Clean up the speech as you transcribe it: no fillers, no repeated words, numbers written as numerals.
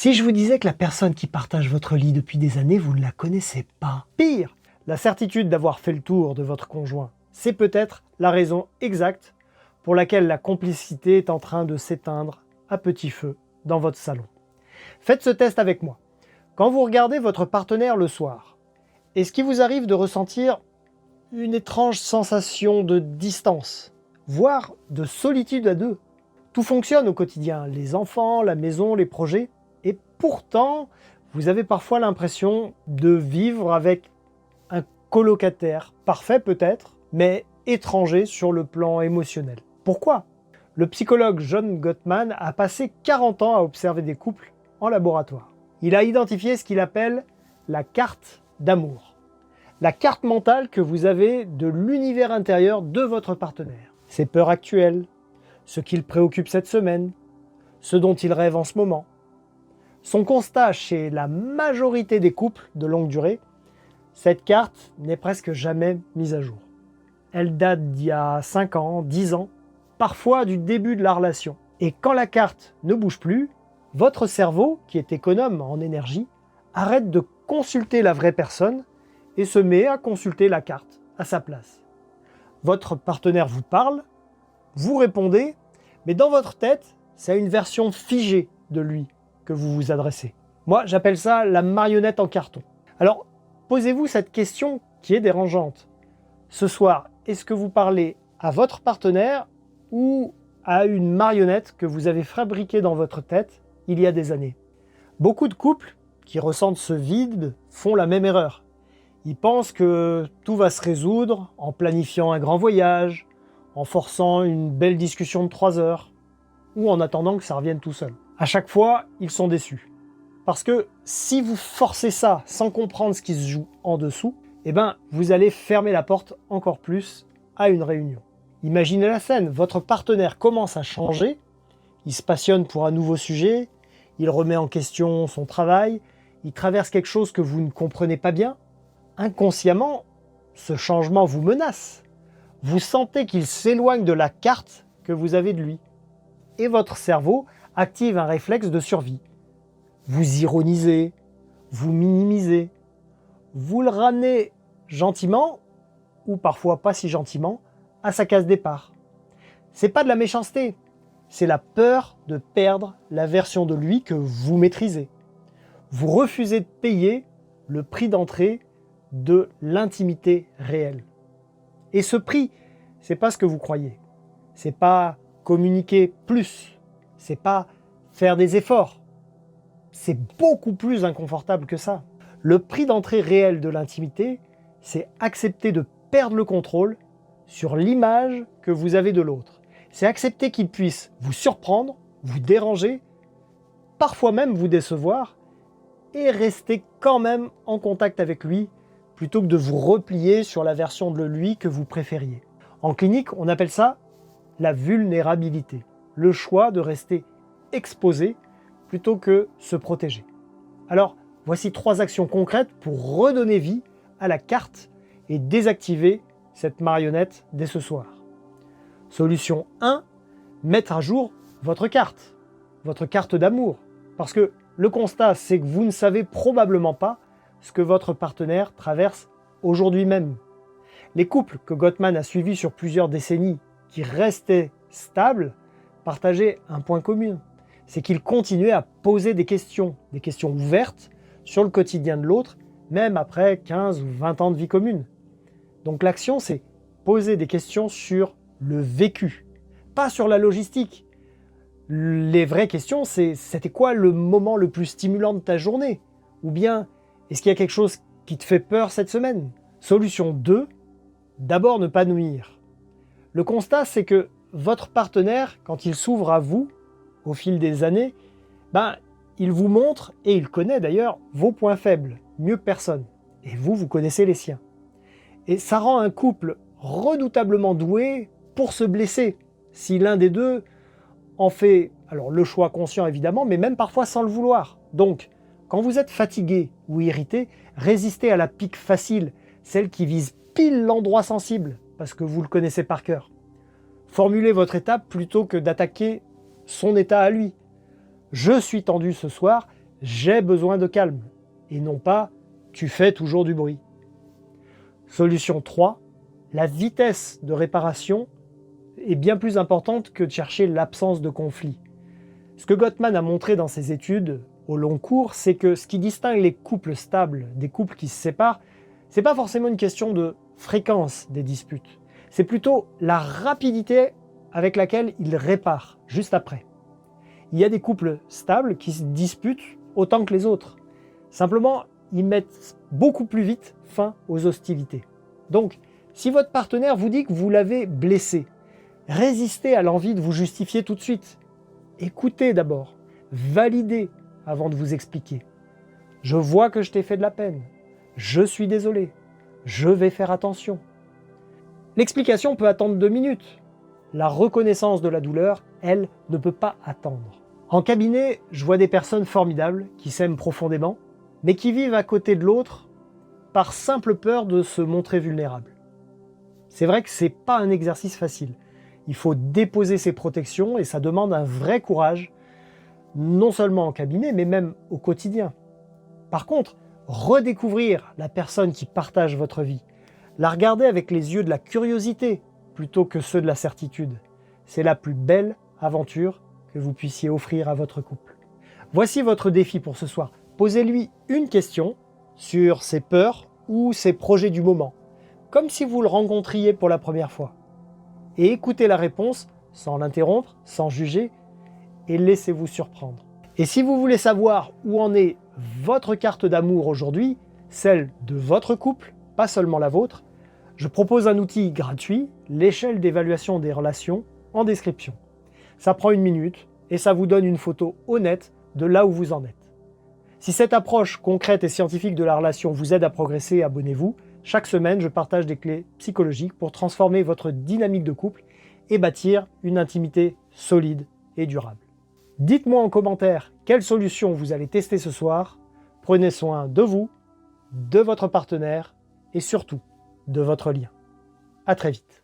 Si je vous disais que la personne qui partage votre lit depuis des années, vous ne la connaissez pas. Pire, la certitude d'avoir fait le tour de votre conjoint, c'est peut-être la raison exacte pour laquelle la complicité est en train de s'éteindre à petit feu dans votre salon. Faites ce test avec moi. Quand vous regardez votre partenaire le soir, est-ce qu'il vous arrive de ressentir une étrange sensation de distance, voire de solitude à deux? Tout fonctionne au quotidien, les enfants, la maison, les projets, et pourtant, vous avez parfois l'impression de vivre avec un colocataire, parfait peut-être, mais étranger sur le plan émotionnel. Pourquoi? Le psychologue John Gottman a passé 40 ans à observer des couples en laboratoire. Il a identifié ce qu'il appelle la carte d'amour. La carte mentale que vous avez de l'univers intérieur de votre partenaire. Ses peurs actuelles, ce qui le préoccupe cette semaine, ce dont il rêve en ce moment. Son constat chez la majorité des couples de longue durée, cette carte n'est presque jamais mise à jour. Elle date d'il y a 5 ans, 10 ans, parfois du début de la relation. Et quand la carte ne bouge plus, votre cerveau, qui est économe en énergie, arrête de consulter la vraie personne et se met à consulter la carte à sa place. Votre partenaire vous parle, vous répondez, mais dans votre tête, c'est une version figée de lui que vous vous adressez. Moi, j'appelle ça la marionnette en carton. Alors, posez-vous cette question qui est dérangeante. Ce soir, est-ce que vous parlez à votre partenaire ou à une marionnette que vous avez fabriquée dans votre tête il y a des années? Beaucoup de couples qui ressentent ce vide font la même erreur. Ils pensent que tout va se résoudre en planifiant un grand voyage, en forçant une belle discussion de 3 heures, ou en attendant que ça revienne tout seul. À chaque fois, ils sont déçus. Parce que si vous forcez ça sans comprendre ce qui se joue en dessous, vous allez fermer la porte encore plus à une réunion. Imaginez la scène, votre partenaire commence à changer, il se passionne pour un nouveau sujet, il remet en question son travail, il traverse quelque chose que vous ne comprenez pas bien. Inconsciemment, ce changement vous menace. Vous sentez qu'il s'éloigne de la carte que vous avez de lui. Et votre cerveau active un réflexe de survie. Vous ironisez, vous minimisez, vous le ramenez gentiment, ou parfois pas si gentiment, à sa case départ. C'est pas de la méchanceté, c'est la peur de perdre la version de lui que vous maîtrisez. Vous refusez de payer le prix d'entrée de l'intimité réelle. Et ce prix, c'est pas ce que vous croyez. C'est pas communiquer plus. C'est pas faire des efforts. C'est beaucoup plus inconfortable que ça. Le prix d'entrée réel de l'intimité, c'est accepter de perdre le contrôle sur l'image que vous avez de l'autre. C'est accepter qu'il puisse vous surprendre, vous déranger, parfois même vous décevoir, et rester quand même en contact avec lui, plutôt que de vous replier sur la version de lui que vous préfériez. En clinique, on appelle ça la vulnérabilité, le choix de rester exposé plutôt que se protéger. Alors, voici 3 actions concrètes pour redonner vie à la carte et désactiver cette marionnette dès ce soir. Solution 1, mettre à jour votre carte d'amour. Parce que le constat, c'est que vous ne savez probablement pas ce que votre partenaire traverse aujourd'hui même. Les couples que Gottman a suivis sur plusieurs décennies, qui restaient stables, partageaient un point commun. C'est qu'ils continuaient à poser des questions ouvertes sur le quotidien de l'autre, même après 15 ou 20 ans de vie commune. Donc l'action, c'est poser des questions sur le vécu, pas sur la logistique. Les vraies questions, c'était quoi le moment le plus stimulant de ta journée? Ou bien, est-ce qu'il y a quelque chose qui te fait peur cette semaine? Solution 2, d'abord ne pas nuire. Le constat, c'est que votre partenaire, quand il s'ouvre à vous, au fil des années, il vous montre, et il connaît d'ailleurs, vos points faibles, mieux que personne. Et vous connaissez les siens. Et ça rend un couple redoutablement doué pour se blesser, si l'un des deux en fait, alors le choix conscient évidemment, mais même parfois sans le vouloir. Donc, quand vous êtes fatigué ou irrité, résistez à la pique facile, celle qui vise pile l'endroit sensible, parce que vous le connaissez par cœur. Formulez votre étape plutôt que d'attaquer son état à lui. Je suis tendu ce soir, j'ai besoin de calme et non pas tu fais toujours du bruit. Solution 3, la vitesse de réparation est bien plus importante que de chercher l'absence de conflit. Ce que Gottman a montré dans ses études au long cours, c'est que ce qui distingue les couples stables des couples qui se séparent, c'est pas forcément une question de fréquence des disputes. C'est plutôt la rapidité avec laquelle ils réparent juste après. Il y a des couples stables qui se disputent autant que les autres. Simplement, ils mettent beaucoup plus vite fin aux hostilités. Donc, si votre partenaire vous dit que vous l'avez blessé, résistez à l'envie de vous justifier tout de suite. Écoutez d'abord, validez avant de vous expliquer. Je vois que je t'ai fait de la peine. Je suis désolé. Je vais faire attention. L'explication peut attendre 2 minutes. La reconnaissance de la douleur, elle, ne peut pas attendre. En cabinet, je vois des personnes formidables qui s'aiment profondément, mais qui vivent à côté de l'autre par simple peur de se montrer vulnérables. C'est vrai que c'est pas un exercice facile. Il faut déposer ses protections et ça demande un vrai courage, non seulement en cabinet, mais même au quotidien. Par contre, redécouvrir la personne qui partage votre vie, la regarder avec les yeux de la curiosité plutôt que ceux de la certitude, c'est la plus belle aventure que vous puissiez offrir à votre couple. Voici votre défi pour ce soir. Posez-lui une question sur ses peurs ou ses projets du moment, comme si vous le rencontriez pour la première fois. Et écoutez la réponse sans l'interrompre, sans juger, et laissez-vous surprendre. Et si vous voulez savoir où en est votre carte d'amour aujourd'hui, celle de votre couple, pas seulement la vôtre, je propose un outil gratuit, l'échelle d'évaluation des relations, en description. Ça prend 1 minute et ça vous donne une photo honnête de là où vous en êtes. Si cette approche concrète et scientifique de la relation vous aide à progresser, abonnez-vous. Chaque semaine, je partage des clés psychologiques pour transformer votre dynamique de couple et bâtir une intimité solide et durable. Dites-moi en commentaire quelle solution vous allez tester ce soir. Prenez soin de vous, de votre partenaire et surtout de votre lien. À très vite.